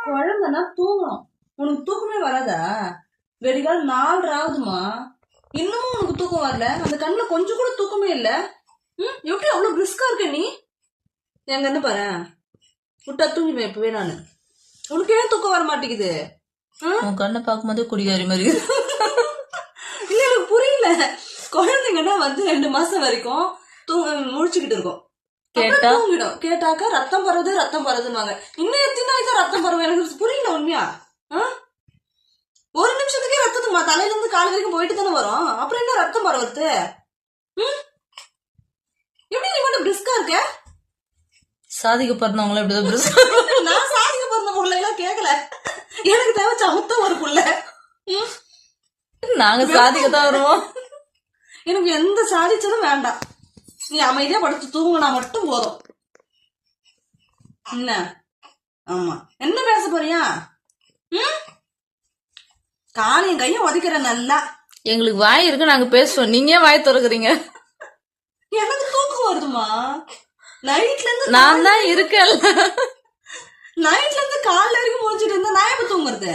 குழந்தைனா தூங்கணும். உனக்கு தூக்கமே வராதா? வெடிகால் 4 ஆகுதுமா, இன்னமும் உனக்கு தூக்கம் வரல? அந்த கண்ணுல கொஞ்சம் கூட தூக்கமே இல்ல. எப்படி அவ்வளவு பிரிஸ்கா இருக்க நீ? எங்க இருந்து பாரு, விட்டா தூங்கிடுவேன் இப்பவே நானு. உனக்கு ஏன் தூக்கம் வர மாட்டேங்குது? உன் கண்ணை பார்க்கும்போது குடிகாரி மாதிரி இல்ல, எனக்கு புரியல. குழந்தைங்கன்னா வந்து 2 மாசம் வரைக்கும் முழிச்சுக்கிட்டு இருக்கும், தூங்கிடும். கேட்டாக்கா ரத்தம் பரவுதுன்னு. இன்னும் எத்தனை நாளைக்கு ரத்தம் பரவும்? எனக்கு புரியல உண்மையா. ஒரு நிமிஷத்துக்கே ரத்தத்துக்குமா தலையில இருந்து கால் வரைக்கும் போயிட்டு தானே வரும், அப்புறம் என்ன ரத்தம் பரவுறது? எப்படி நீ மட்டும் பிரிஸ்கா இருக்க? சாதிக்க பிறந்தவங்கள இப்படிதான் பிரிஸ்கா. நான் சாதிக்க பிறந்த புள்ள எல்லாம் கேட்கல, எனக்கு தேவை சமத்த ஒரு புள்ள. நாங்க சாதிக்கத்தான் வருவோம். எனக்கு எந்த சாதிச்சதும் வேண்டாம், நீ அமைதியா படுத்து தூங்கினா மட்டும் போதும். என்ன? ஆமா, என்ன பேச போறியா? காலையும் கையும் உதைக்கிற நல்லா. எங்களுக்கு வாய் இருக்கு, நாங்க பேசுவோம், நீங்க வாய் திறக்குறீங்க. எனக்கு தூக்கம் வருதுமா நைட்ல இருந்து. நான் தான் இருக்கேன், நைட்ல இருந்து காலைல வரைக்கும் முடிச்சிட்டு இருந்தா நான் எப்ப தூங்குறது?